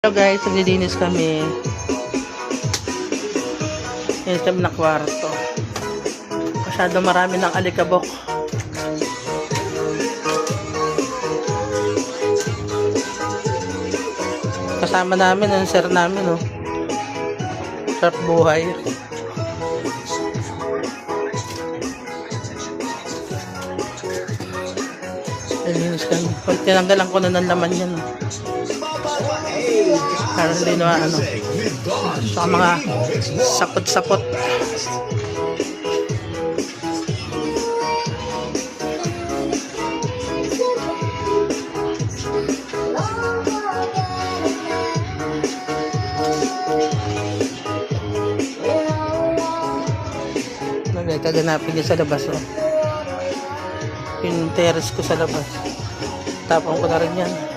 Hello guys, naglilinis kami. Linis kami ng kwarto. Masyado marami ng alikabok. Kasama namin ang sir namin, oh. Sarap buhay. Naglilinis kami. Tinanggalan ko na ng laman yan, oh. Para hindi na sa mga sapot-sapot. Kaganapin niya sa labas, oh. Yung terrace ko sa labas. Tapon ko na rin yan.